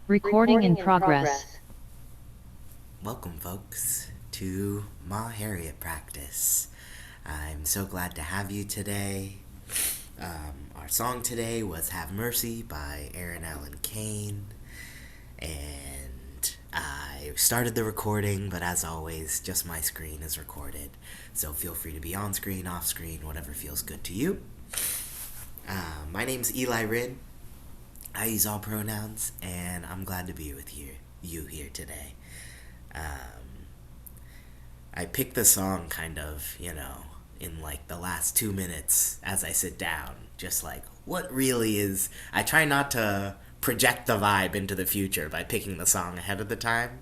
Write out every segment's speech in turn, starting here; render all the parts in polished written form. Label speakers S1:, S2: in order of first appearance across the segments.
S1: Recording in progress.
S2: Welcome, folks, to my Harriet practice. I'm so glad to have you today. Our song today was Have Mercy by Aaron Allen Kane. And I started the recording, but as always, just my screen is recorded. So feel free to be on screen, off screen, whatever feels good to you. My name's Eli Rin. I use all pronouns, and I'm glad to be with you here today. I picked the song kind of, in like the last 2 minutes as I sit down. Just like, what really is. I try not to project the vibe into the future by picking the song ahead of the time.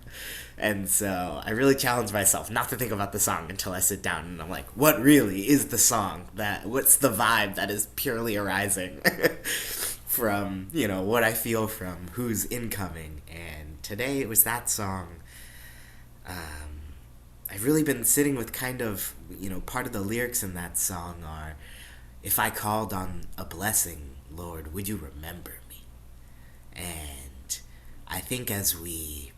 S2: And so I really challenge myself not to think about the song until I sit down and I'm like, what really is the song? What's the vibe that is purely arising from, what I feel from who's incoming. And today it was that song. I've really been sitting with kind of, part of the lyrics in that song are, if I called on a blessing, Lord, would you remember me? And I think as we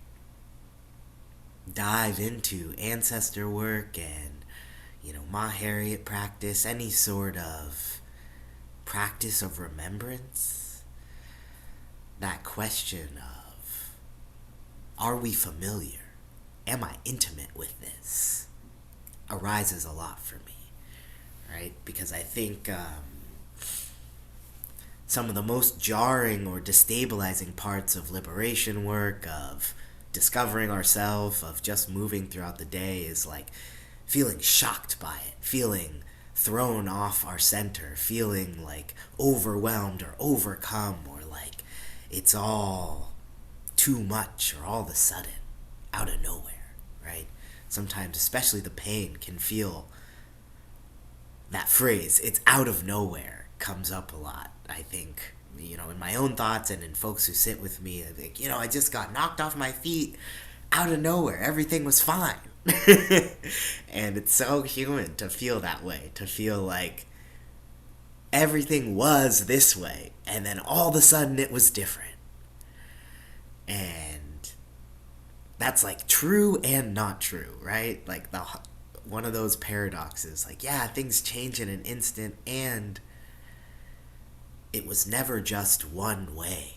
S2: dive into ancestor work and, Ma Harriet practice, any sort of practice of remembrance, that question of, are we familiar? Am I intimate with this? Arises a lot for me, right? Because I think some of the most jarring or destabilizing parts of liberation work, of discovering ourselves, of just moving throughout the day is like feeling shocked by it, feeling thrown off our center, feeling like overwhelmed or overcome, or like it's all too much or all of a sudden out of nowhere. Right? Sometimes, especially the pain, can feel that phrase, it's out of nowhere, comes up a lot, I think, in my own thoughts and in folks who sit with me. I think, I just got knocked off my feet out of nowhere. Everything was fine. And it's so human to feel that way, to feel like everything was this way, and then all of a sudden it was different. And that's like true and not true, right? Like one of those paradoxes. Like, yeah, things change in an instant, and it was never just one way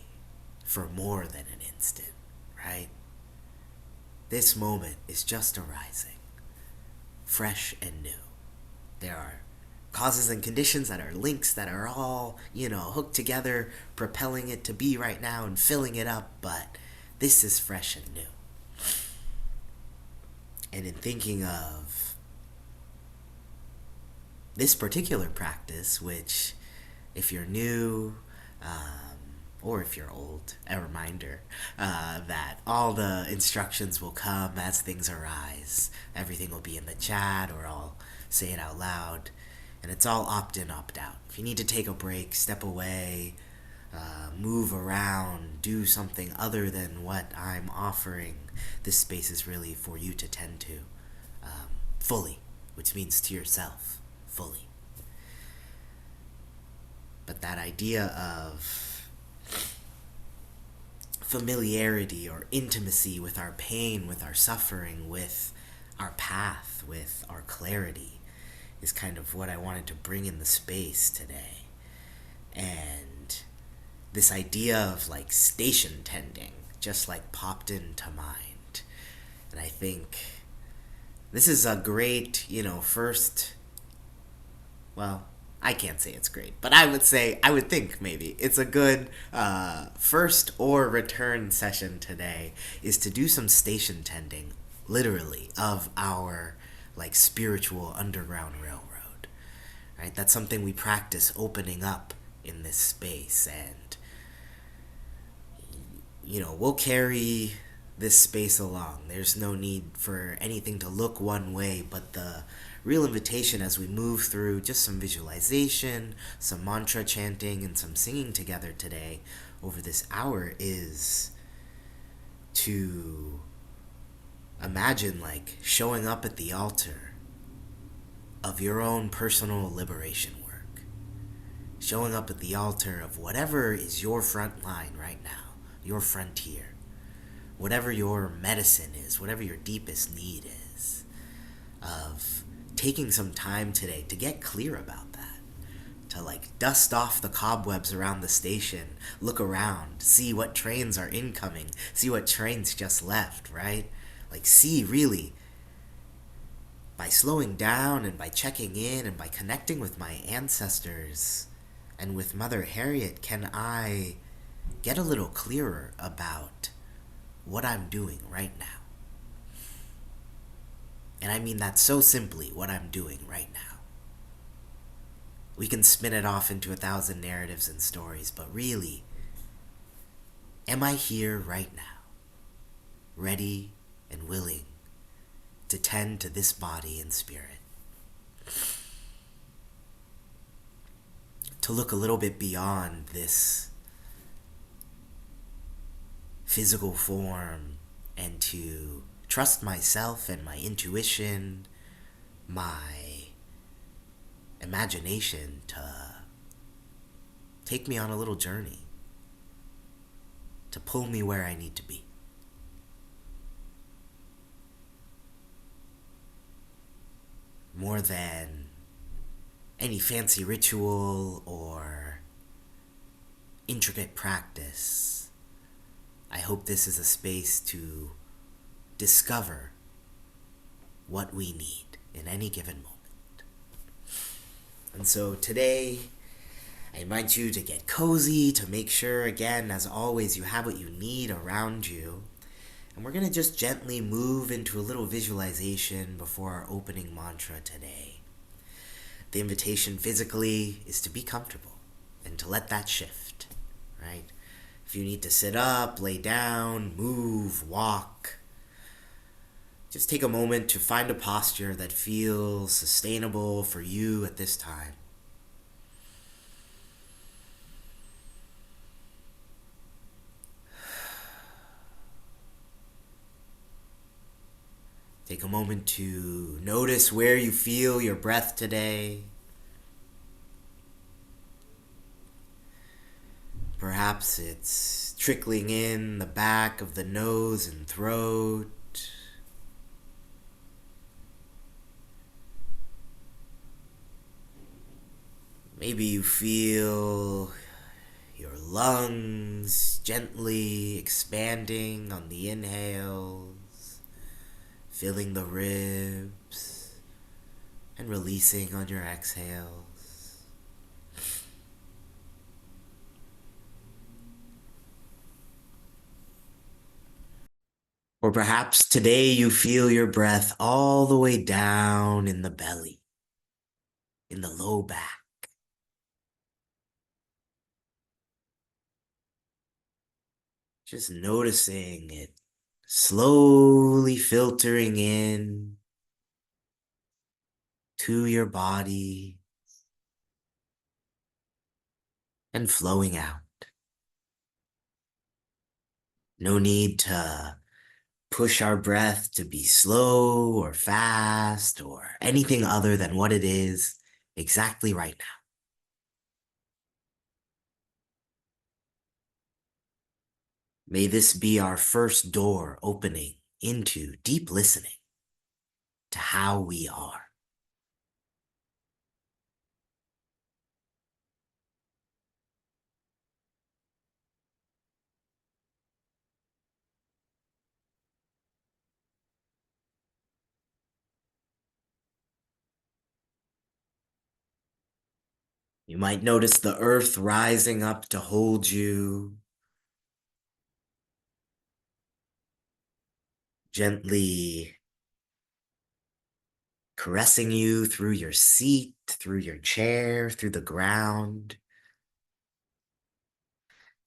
S2: for more than an instant, right? This moment is just arising, fresh and new. There are causes and conditions that are links that are all, hooked together, propelling it to be right now and filling it up, but this is fresh and new. And in thinking of this particular practice, which, if you're new, or if you're old, a reminder that all the instructions will come as things arise. Everything will be in the chat, or I'll say it out loud. And it's all opt-in, opt-out. If you need to take a break, step away, move around, do something other than what I'm offering, this space is really for you to tend to fully, which means to yourself fully. But that idea of familiarity or intimacy with our pain, with our suffering, with our path, with our clarity, is kind of what I wanted to bring in the space today. And this idea of like station tending just like popped into mind. And I think this is a great, first, well, I can't say it's great, but I would think maybe it's a good first or return session today is to do some station tending, literally, of our like spiritual underground railroad, right? That's something we practice opening up in this space, and we'll carry this space along. There's no need for anything to look one way, but the real invitation as we move through just some visualization, some mantra chanting, and some singing together today over this hour is to imagine like showing up at the altar of your own personal liberation work. Showing up at the altar of whatever is your front line right now, your frontier. whatever your medicine is, whatever your deepest need is, of taking some time today to get clear about that, to like dust off the cobwebs around the station, look around, see what trains are incoming, see what trains just left, right? Like, see really, by slowing down and by checking in and by connecting with my ancestors and with Mother Harriet, can I get a little clearer about what I'm doing right now? And I mean that so simply, what I'm doing right now. We can spin it off into 1,000 narratives and stories, but really, am I here right now, ready and willing to tend to this body and spirit? To look a little bit beyond this physical form and to trust myself and my intuition, my imagination to take me on a little journey, to pull me where I need to be. More than any fancy ritual or intricate practice, I hope this is a space to discover what we need in any given moment. And so today, I invite you to get cozy, to make sure, again, as always, you have what you need around you. And we're going to just gently move into a little visualization before our opening mantra today. The invitation physically is to be comfortable and to let that shift, right? If you need to sit up, lay down, move, walk, just take a moment to find a posture that feels sustainable for you at this time. Take a moment to notice where you feel your breath today. Perhaps it's trickling in the back of the nose and throat. Maybe you feel your lungs gently expanding on the inhales, filling the ribs, and releasing on your exhales. Or perhaps today you feel your breath all the way down in the belly, in the low back. Just noticing it slowly filtering in to your body and flowing out. No need to push our breath to be slow or fast or anything other than what it is exactly right now. May this be our first door opening into deep listening to how we are. You might notice the earth rising up to hold you, gently caressing you through your seat, through your chair, through the ground.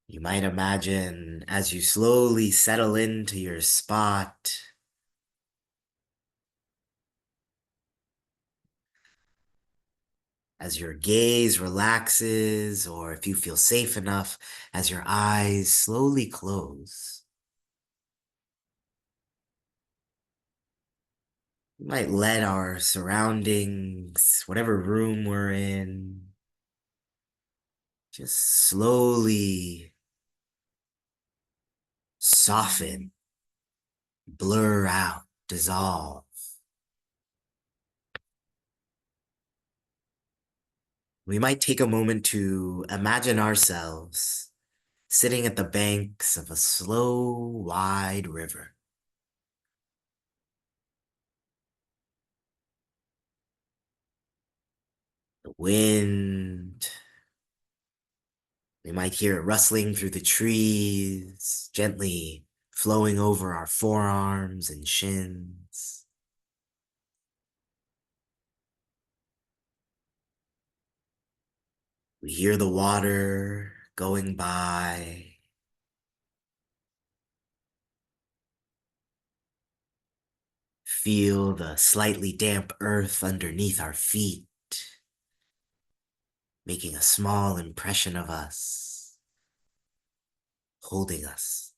S2: You might imagine as you slowly settle into your spot, as your gaze relaxes, or if you feel safe enough, as your eyes slowly close. We might let our surroundings, whatever room we're in, just slowly soften blur out, dissolve. We might take a moment to imagine ourselves sitting at the banks of a slow, wide river. The wind, we might hear it rustling through the trees, gently flowing over our forearms and shins. We hear the water going by, feel the slightly damp earth underneath our feet, making a small impression of us, holding us.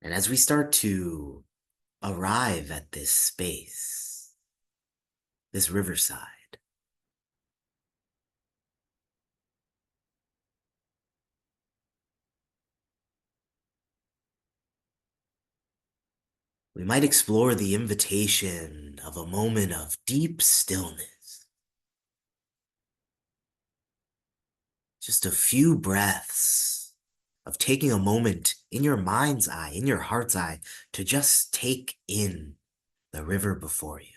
S2: And as we start to arrive at this space, this riverside, we might explore the invitation of a moment of deep stillness. Just a few breaths of taking a moment in your mind's eye, in your heart's eye, to just take in the river before you.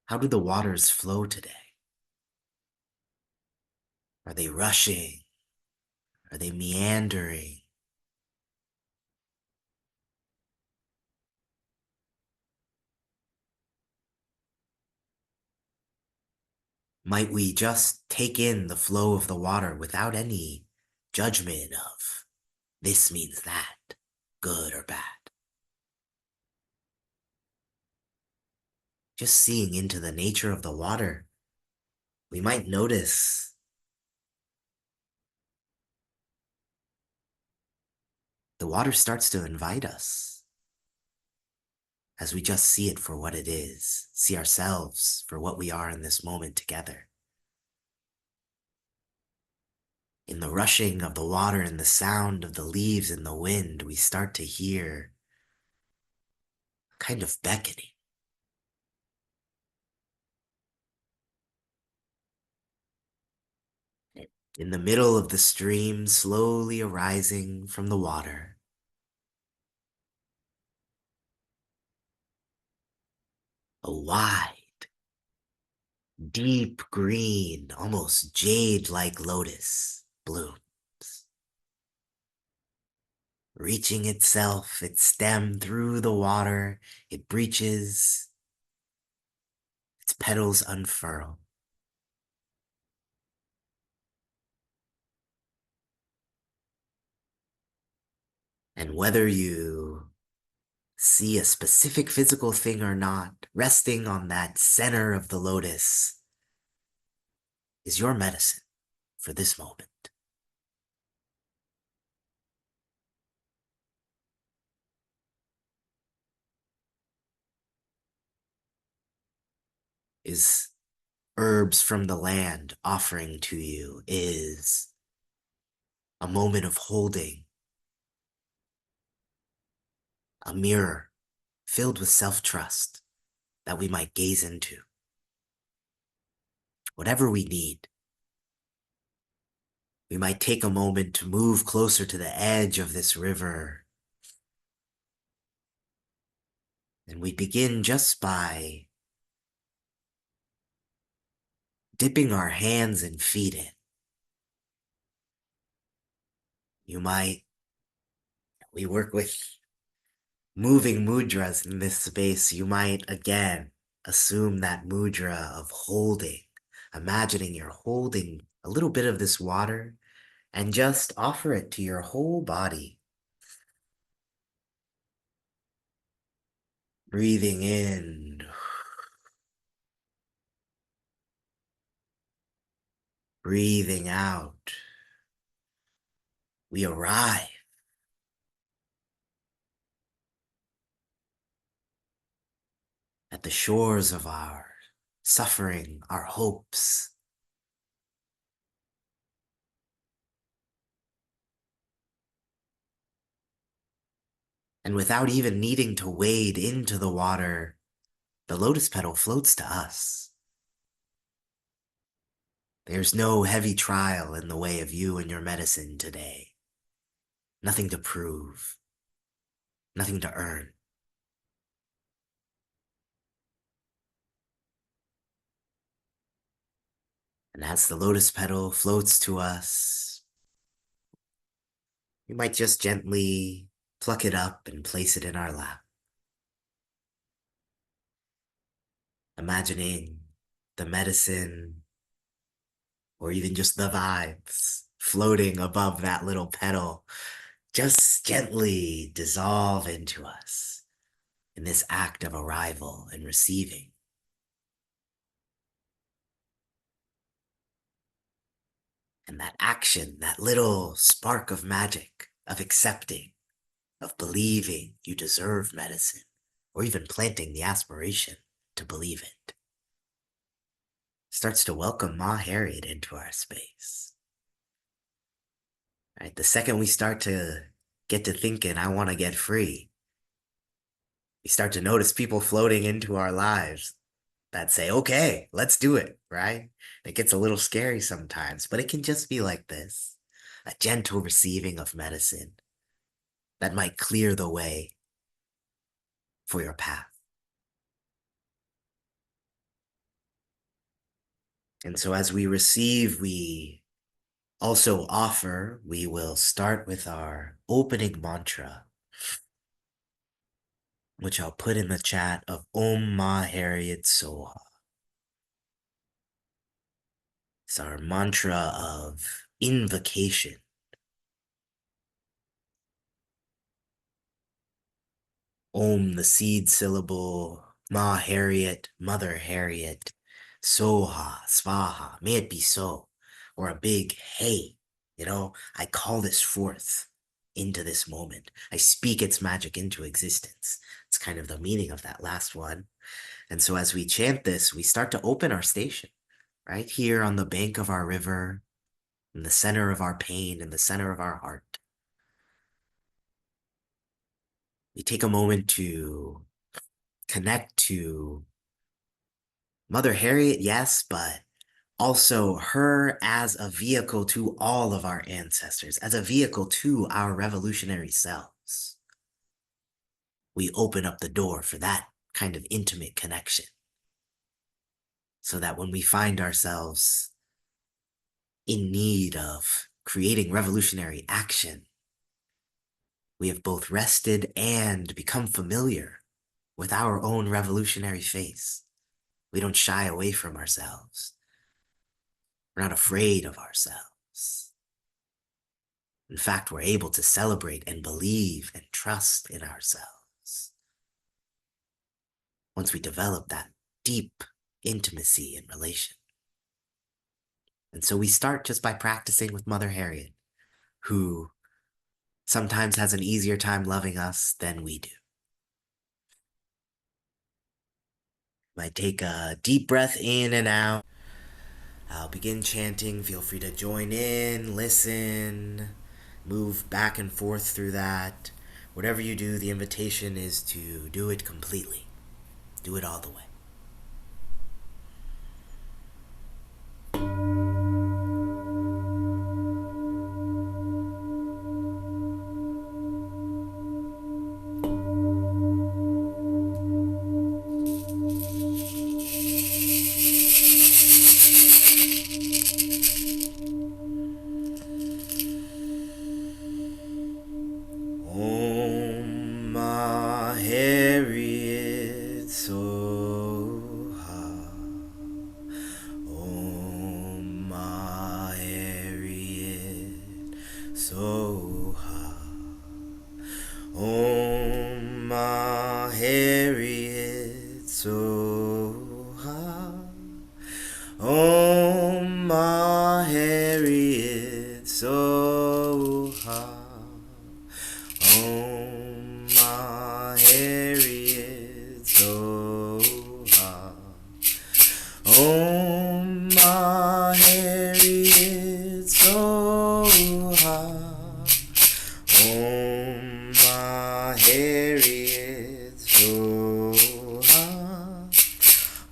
S2: How do the waters flow today? Are they rushing? Are they meandering? Might we just take in the flow of the water without any judgment of this means that, good or bad? Just seeing into the nature of the water, we might notice the water starts to invite us as we just see it for what it is, see ourselves for what we are in this moment together. In the rushing of the water and the sound of the leaves in the wind, we start to hear a kind of beckoning. In the middle of the stream, slowly arising from the water, a wide, deep green, almost jade-like lotus blooms, reaching itself, its stem through the water, it breaches, its petals unfurl. And whether you see a specific physical thing or not, resting on that center of the lotus is your medicine for this moment. Is herbs from the land offering to you, is a moment of holding, a mirror filled with self-trust that we might gaze into. Whatever we need, we might take a moment to move closer to the edge of this river. And we begin just by dipping our hands and feet in. You might, we work with moving mudras in this space. You might again assume that mudra of holding, imagining you're holding a little bit of this water and just offer it to your whole body. Breathing in Breathing out, we arrive at the shores of our suffering, our hopes, and without even needing to wade into the water, the lotus petal floats to us. There's no heavy trial in the way of you and your medicine today. Nothing to prove, nothing to earn. And as the lotus petal floats to us, we might just gently pluck it up and place it in our lap, imagining the medicine or even just the vibes floating above that little petal just gently dissolve into us in this act of arrival and receiving. And that action, that little spark of magic, of accepting, of believing you deserve medicine, or even planting the aspiration to believe it, starts to welcome Ma Harriet into our space. Right? The second we start to get to thinking, I want to get free, we start to notice people floating into our lives that say, okay, let's do it, right? It gets a little scary sometimes, but it can just be like this, a gentle receiving of medicine that might clear the way for your path. And so as we receive, we also offer, we will start with our opening mantra, which I'll put in the chat, of Om Ma Harriet Soha. It's our mantra of invocation. Om, the seed syllable, Ma Harriet, Mother Harriet, Soha, Svaha, may it be so. Or a big hey, I call this forth into this moment. I speak its magic into existence. It's kind of the meaning of that last one. And so as we chant this, we start to open our station, right here on the bank of our river, in the center of our pain, in the center of our heart. We take a moment to connect to Mother Harriet, yes, but also her as a vehicle to all of our ancestors, as a vehicle to our revolutionary selves. We open up the door for that kind of intimate connection so that when we find ourselves in need of creating revolutionary action, we have both rested and become familiar with our own revolutionary face. We don't shy away from ourselves. We're not afraid of ourselves. In fact, we're able to celebrate and believe and trust in ourselves once we develop that deep intimacy and relation. And so we start just by practicing with Mother Harriet, who sometimes has an easier time loving us than we do. Might take a deep breath in and out. I'll begin chanting. Feel free to join in, listen, move back and forth through that. Whatever you do, the invitation is to do it completely. Do it all the way. Om Ma Harriet So. Oh, my Harriet, so high. Oh, my Harriet, so high.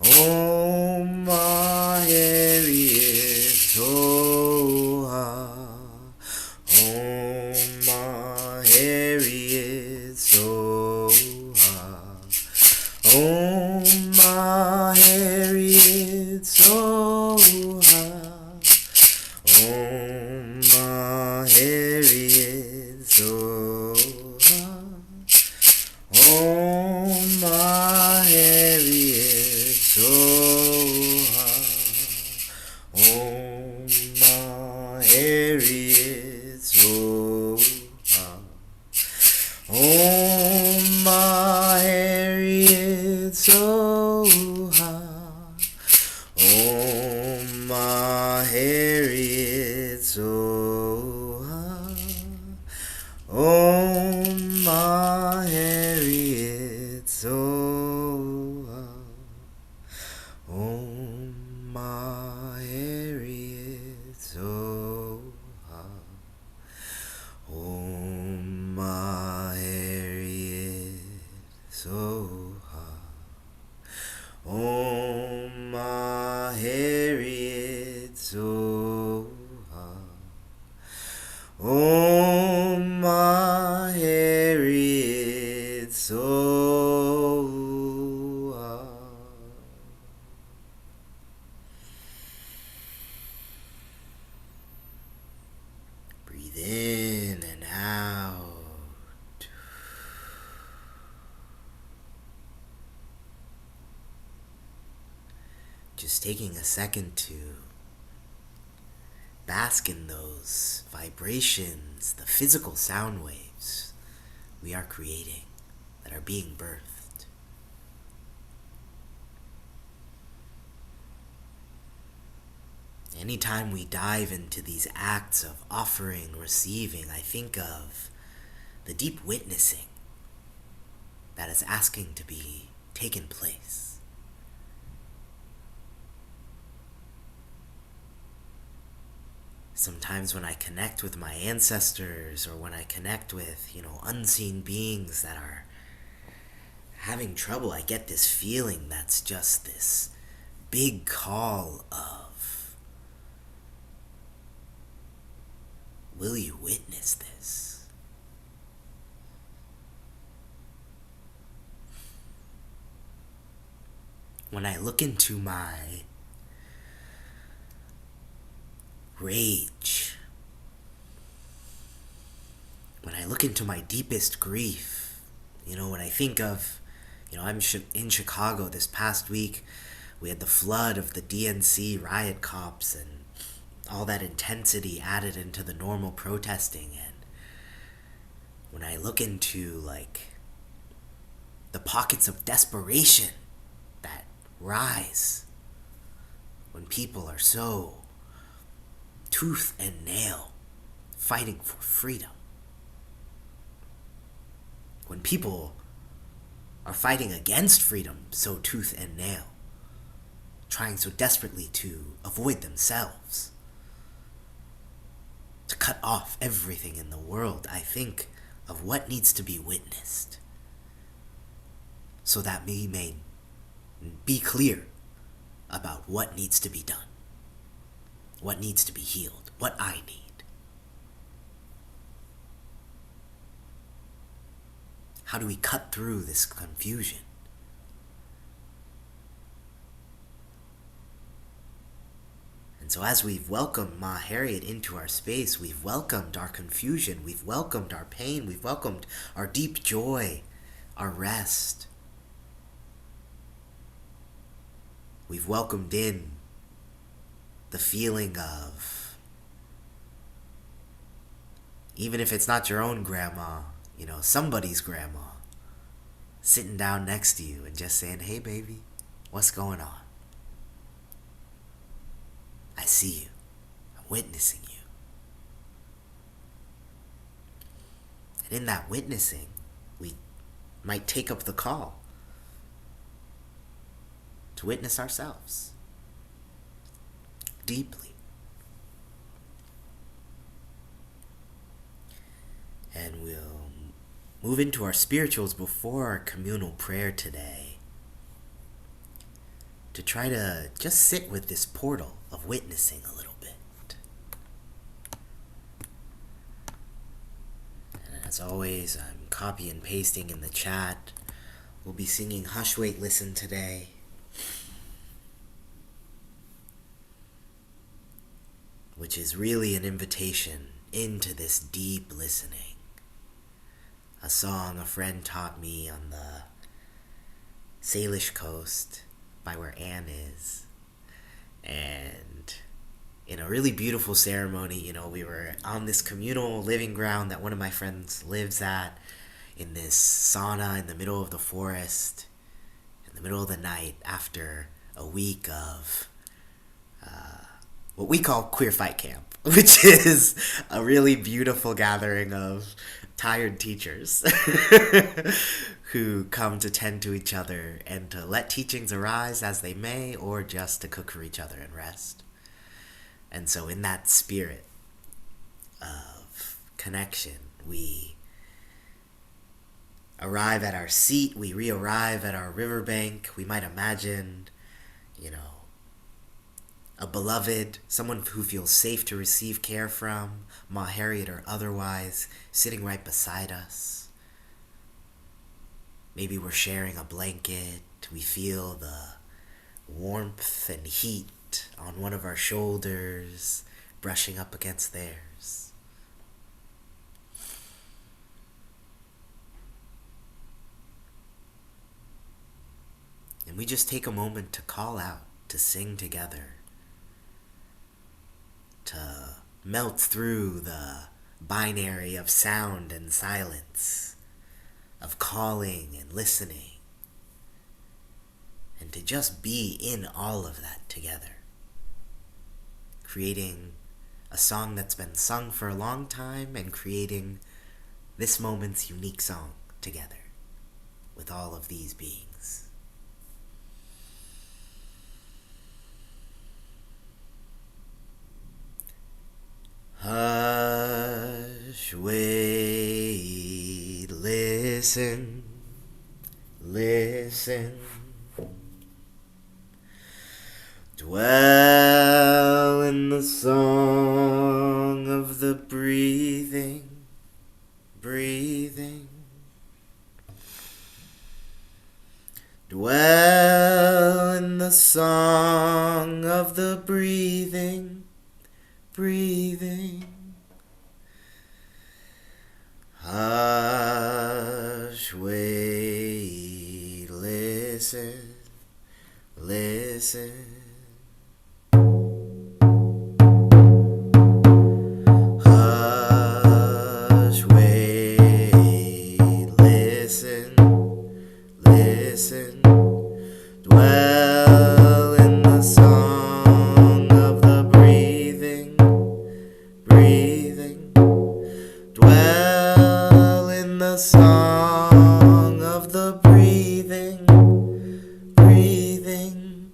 S2: Oh, my Harriet, so high. Oh, my Harriet, so high. Oh, my Harriet, so high. Oh, my Harriet, so high. Oh, my Harriet, so high. Oh, my Harriet, so high. Oh, my Harriet, so high. Oh, my Harriet, so high. Oh, my Harriet, so high. Oh, my Harriet, so high. Oh, my Harriet, so high. Oh, my Harriet, so high. Oh, my Harriet, so high. Breathe in and out. Just taking a second to bask in those vibrations, the physical sound waves we are creating that are being birthed. Anytime we dive into these acts of offering, receiving, I think of the deep witnessing that is asking to be taken place. Sometimes when I connect with my ancestors or when I connect with, unseen beings that are having trouble, I get this feeling that's just this big call of, will you witness this? When I look into my rage, when I look into my deepest grief, when I think of, I'm in Chicago this past week, we had the flood of the DNC riot cops and all that intensity added into the normal protesting. And when I look into, the pockets of desperation that rise when people are so tooth and nail fighting for freedom. When people are fighting against freedom so tooth and nail, trying so desperately to avoid themselves, to cut off everything in the world, I think of what needs to be witnessed so that we may be clear about what needs to be done, what needs to be healed, what I need. How do we cut through this confusion? And so as we've welcomed Ma Harriet into our space, we've welcomed our confusion, we've welcomed our pain, we've welcomed our deep joy, our rest. We've welcomed in the feeling of, even if it's not your own grandma, somebody's grandma, sitting down next to you and just saying, hey baby, what's going on? I see you. I'm witnessing you. And in that witnessing, we might take up the call to witness ourselves. deeply. And we'll move into our spirituals before our communal prayer today to try to just sit with this portal of witnessing a little bit. And as always, I'm copy and pasting in the chat. We'll be singing Hush, Wait, Listen today. Which is really an invitation into this deep listening. A song a friend taught me on the Salish coast by where Anne is. And in a really beautiful ceremony, we were on this communal living ground that one of my friends lives at, in this sauna in the middle of the forest, in the middle of the night, after a week of what we call Queer Fight Camp, which is a really beautiful gathering of tired teachers who come to tend to each other and to let teachings arise as they may, or just to cook for each other and rest. And so in that spirit of connection, we arrive at our seat, we re-arrive at our riverbank. We might imagine, a beloved, someone who feels safe to receive care from, Ma Harriet or otherwise, sitting right beside us. Maybe we're sharing a blanket. We feel the warmth and heat on one of our shoulders, brushing up against theirs. And we just take a moment to call out, to sing together, to melt through the binary of sound and silence, of calling and listening, and to just be in all of that together, creating a song that's been sung for a long time and creating this moment's unique song together with all of these beings. Hush, wait, listen, listen. Dwell in the song of the breathing, breathing. Dwell in the song of the breathing, breathing. Hush, wait, listen, listen. Hush, wait, listen, listen. Dwell in the song of the breathing, breathing. Dwell in the song of the breathing, breathing.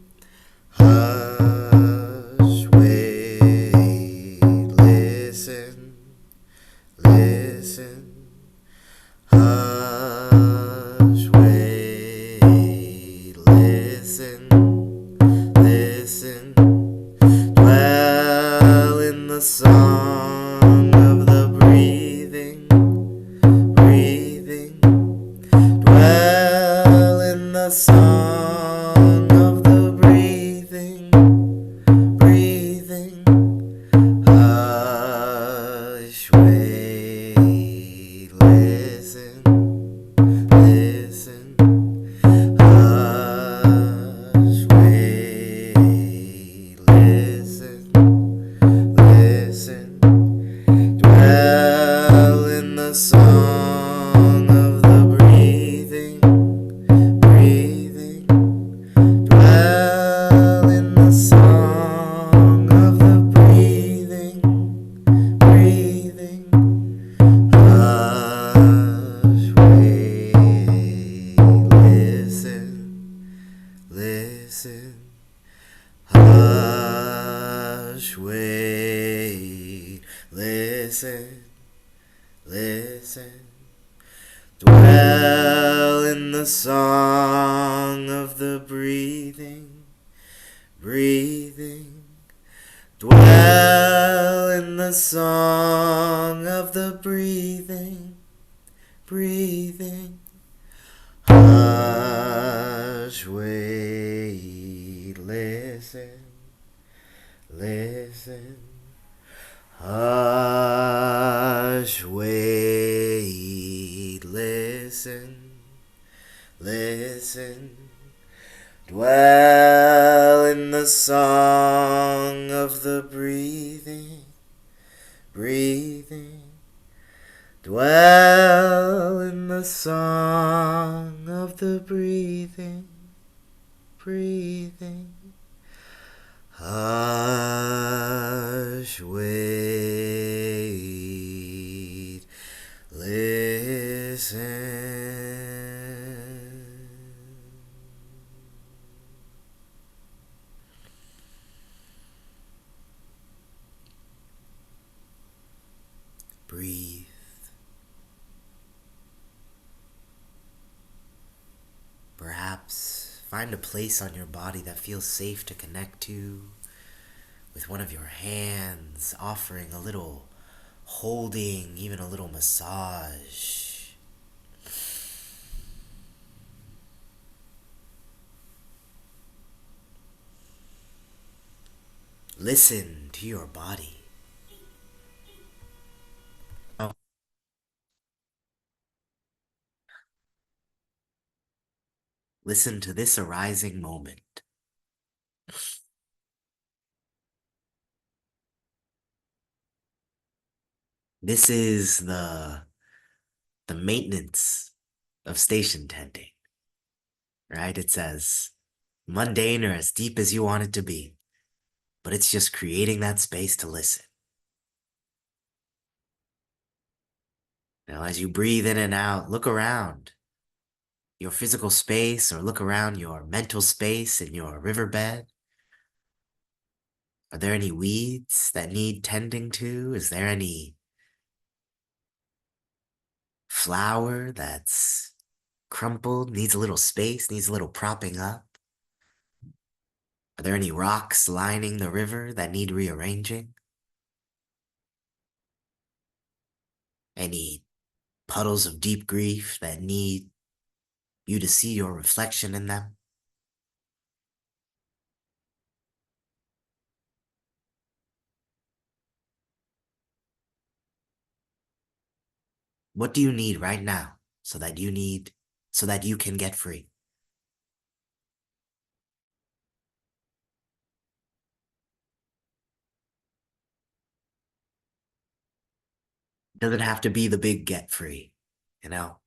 S2: Hush, wait, listen, listen. Hush, wait, listen, listen. Dwell in the song of the breathing, breathing. Dwell in the song of the breathing, breathing. Hush, wait, listen, listen. Hush, wait, listen, listen. Dwell in the song of the breathing, breathing. Dwell in the song of the breathing, breathing. Hush, wait, listen, listen. Hush, wait, listen, listen. Dwell in the song of the breathing, breathing. Dwell in the song of the breathing, breathing. Hush, wait, listen, listen. Hush, wait, listen, listen. Dwell in the song of the breathing, breathing. Dwell in the song of the breathing, breathing. Hush, wait, listen. Breathe. Perhaps find a place on your body that feels safe to connect to with one of your hands, offering a little holding, even a little massage. Listen to your body. Listen to this arising moment. This is the maintenance of station tending, right? It says mundane or as deep as you want it to be, but it's just creating that space to listen. Now, as you breathe in and out, look around your physical space or look around your mental space in your riverbed. Are there any weeds that need tending to? Is there any flower that's crumpled, needs a little space, needs a little propping up? Are there any rocks lining the river that need rearranging? Any puddles of deep grief that need you to see your reflection in them? What do you need right now so that you can get free? It doesn't have to be the big get free, you know?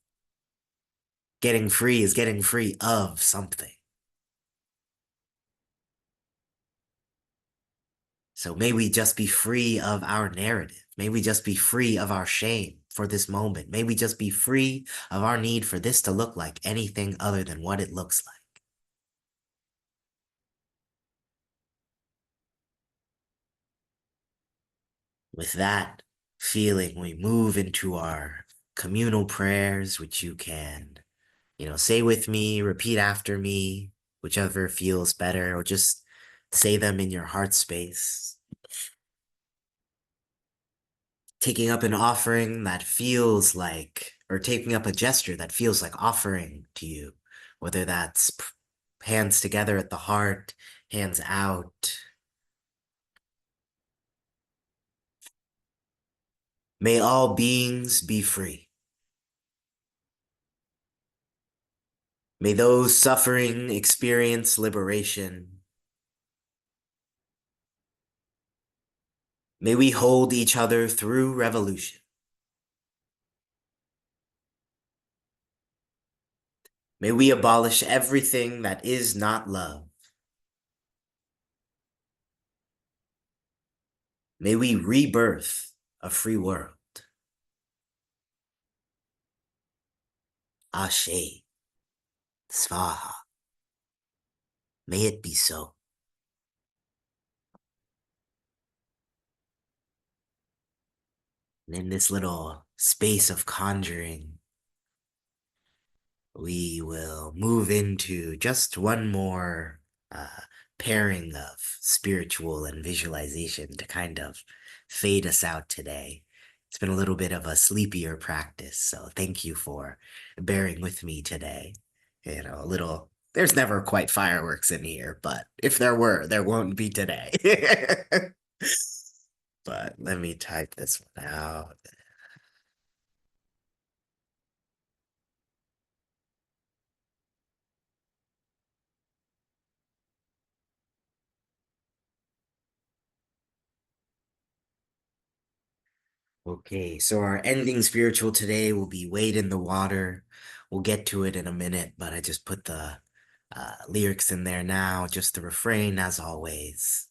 S2: Getting free is getting free of something. So may we just be free of our narrative. May we just be free of our shame for this moment. May we just be free of our need for this to look like anything other than what it looks like. With that feeling, we move into our communal prayers, which you can, say with me, repeat after me, whichever feels better, or just say them in your heart space. Taking up an offering that feels like, or taking up a gesture that feels like offering to you, whether that's hands together at the heart, hands out. May all beings be free. May those suffering experience liberation. May we hold each other through revolution. May we abolish everything that is not love. May we rebirth a free world. Ashe, Svaha. May it be so. And in this little space of conjuring, we will move into just one more uh, pairing of spiritual and visualization to kind of fade us out today. It's been a little bit of a sleepier practice, so thank you for bearing with me today. You know, a little, there's never quite fireworks in here, but if there were, there won't be today. But let me type this one out. Okay, so our ending spiritual today will be Wade in the Water. We'll get to it in a minute, but I just put the lyrics in there now, just the refrain as always.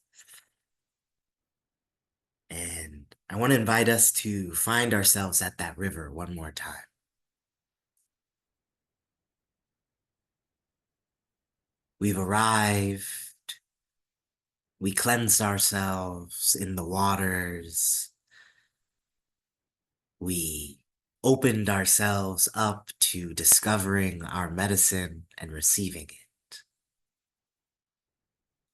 S2: And I want to invite us to find ourselves at that river one more time. We've arrived, we cleansed ourselves in the waters, we opened ourselves up to discovering our medicine and receiving it.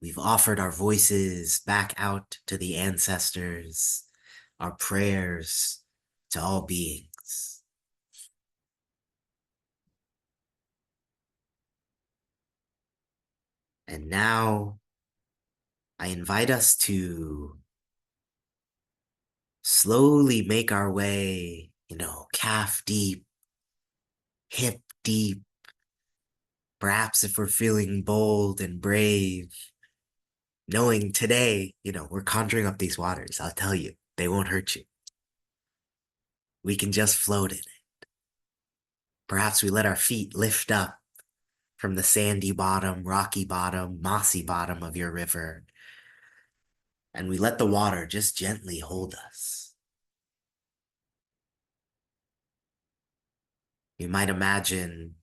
S2: We've offered our voices back out to the ancestors, our prayers to all beings. And now I invite us to slowly make our way, calf deep, hip deep. Perhaps if we're feeling bold and brave, knowing today, we're conjuring up these waters. I'll tell you, they won't hurt you. We can just float in it. Perhaps we let our feet lift up from the sandy bottom, rocky bottom, mossy bottom of your river, and we let the water just gently hold us. You might imagine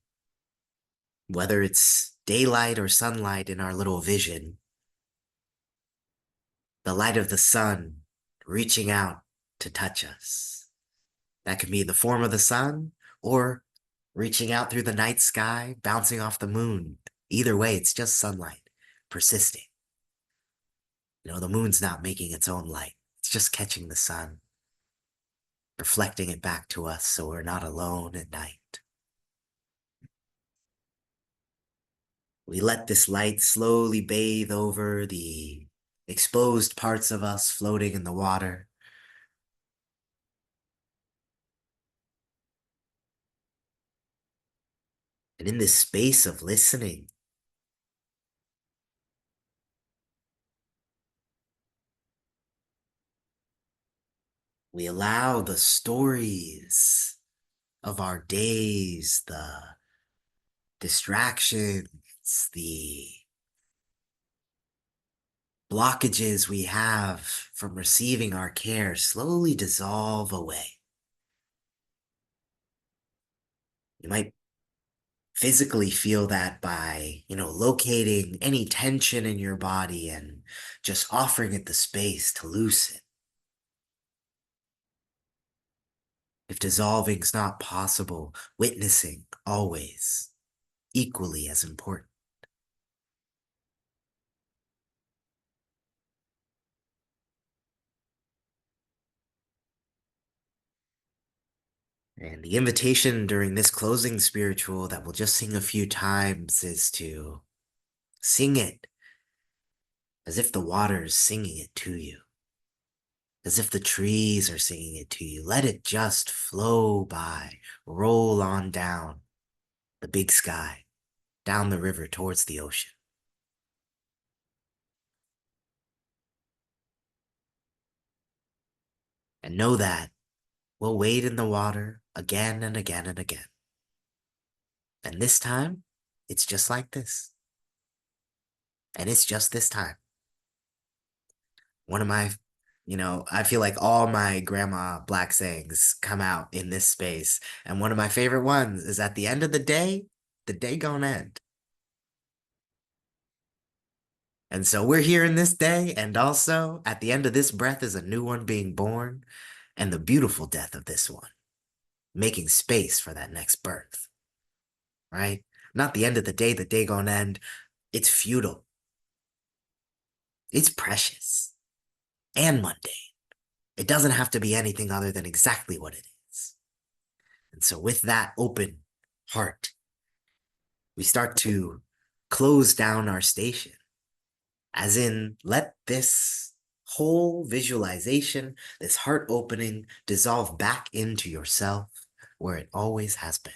S2: whether it's daylight or sunlight in our little vision, the light of the sun reaching out to touch us. That can be the form of the sun or reaching out through the night sky, bouncing off the moon. Either way, it's just sunlight persisting. The moon's not making its own light. It's just catching the sun, reflecting it back to us so we're not alone at night. We let this light slowly bathe over the exposed parts of us floating in the water. And in this space of listening, we allow the stories of our days, the distractions, the blockages we have from receiving our care slowly dissolve away. You might physically feel that by, locating any tension in your body and just offering it the space to loosen. If dissolving's not possible, witnessing always equally as important. And the invitation during this closing spiritual that we'll just sing a few times is to sing it as if the water is singing it to you, as if the trees are singing it to you. Let it just flow by, roll on down the big sky, down the river towards the ocean. And know that we'll wade in the water again and again and again. And this time, it's just like this. And it's just this time. One of my, I feel like all my grandma black sayings come out in this space. And one of my favorite ones is at the end of the day gonna end. And so we're here in this day, and also at the end of this breath is a new one being born. and the beautiful death of this one, making space for that next birth, right? Not the end of the day gonna end. It's futile. It's precious and mundane. It doesn't have to be anything other than exactly what it is. And so, with that open heart, we start to close down our station, as in, let this whole visualization, this heart opening, dissolve back into yourself where it always has been.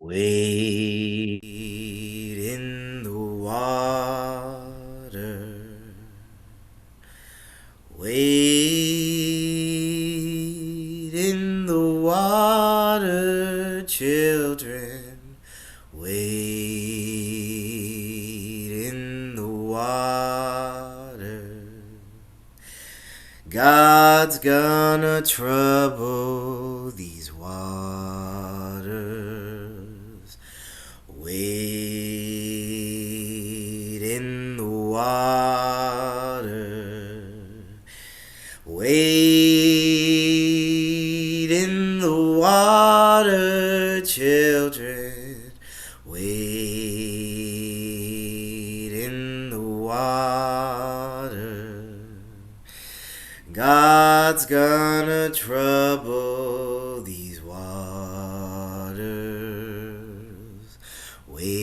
S2: Wade in the water. Wade in the water, children. Wade in the water. God's gonna trouble these waters. Wade in the water. Wade in the water, children. Wade in the water. God's gonna trouble these waters. Wade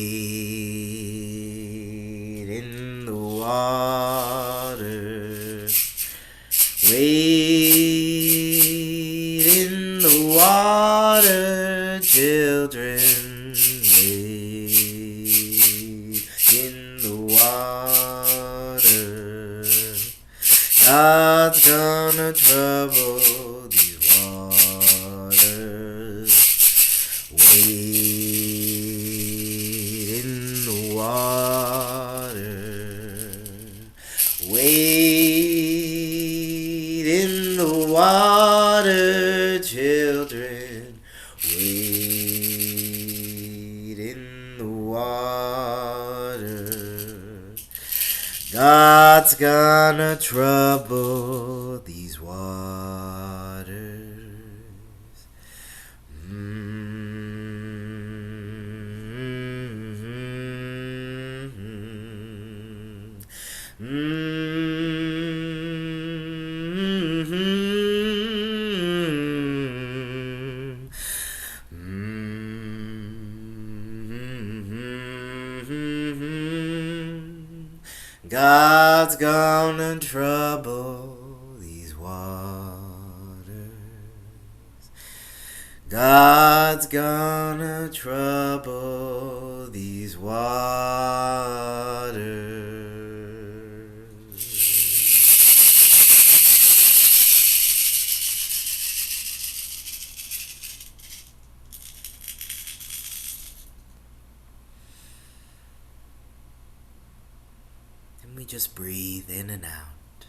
S2: in the water. Wade in the water, children. Wade in the water. God's gonna trouble these waters. Wade in the water. Wade in the water, children. Wade in the water. God's gonna trouble these waters. God's gonna trouble these waters. God's gonna trouble these waters. And we just breathe in and out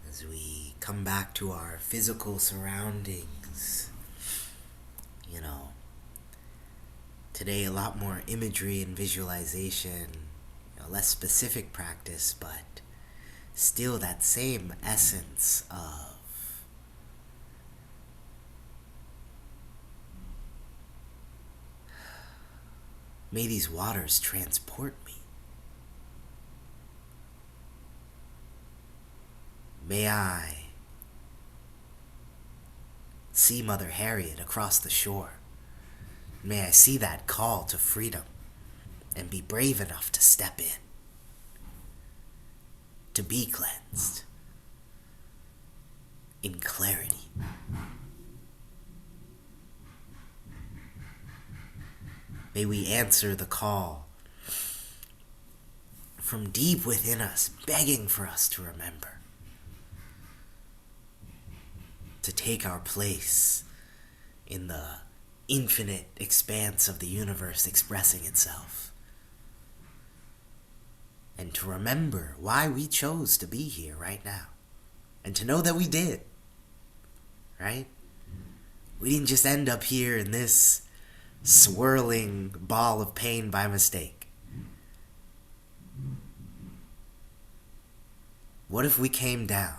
S2: as we come back to our physical surroundings. You know, today a lot more imagery and visualization, less specific practice, but still that same essence of may these waters transport me. May I see Mother Harriet across the shore. May I see that call to freedom and be brave enough to step in, to be cleansed in clarity. May we answer the call from deep within us, begging for us to remember, to take our place in the infinite expanse of the universe expressing itself, and to remember why we chose to be here right now, and to know that we did. right? We didn't just end up here in this swirling ball of pain by mistake. What if we came down,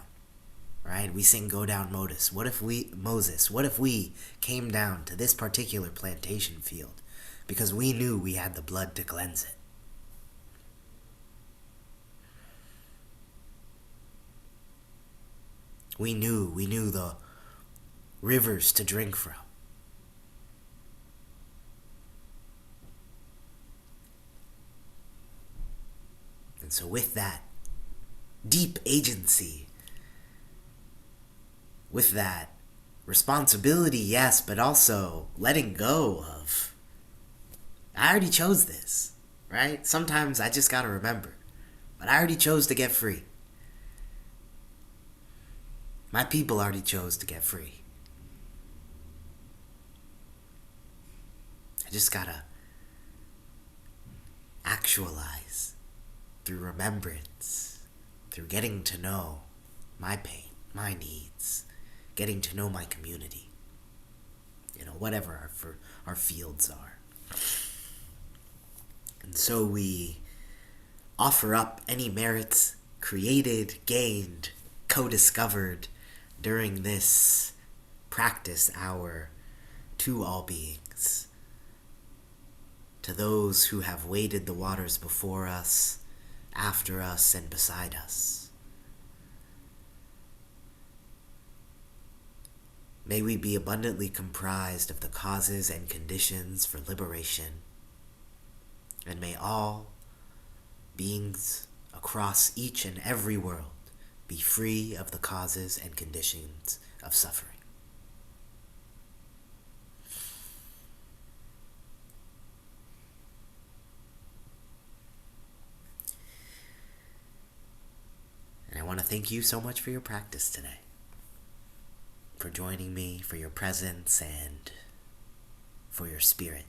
S2: right? We sing Go Down Moses. What if we came down to this particular plantation field because we knew we had the blood to cleanse it? We knew the rivers to drink from. And so with that deep agency, with that responsibility, yes, but also letting go of, I already chose this, right? Sometimes I just gotta remember, but I already chose to get free. My people already chose to get free. I just gotta actualize through remembrance, through getting to know my pain, my needs, getting to know my community, whatever our fields are. And so we offer up any merits created, gained, co-discovered during this practice hour to all beings, to those who have waded the waters before us, after us, and beside us. May we be abundantly comprised of the causes and conditions for liberation, and may all beings across each and every world be free of the causes and conditions of suffering. And I want to thank you so much for your practice today, for joining me, for your presence, and for your spirit.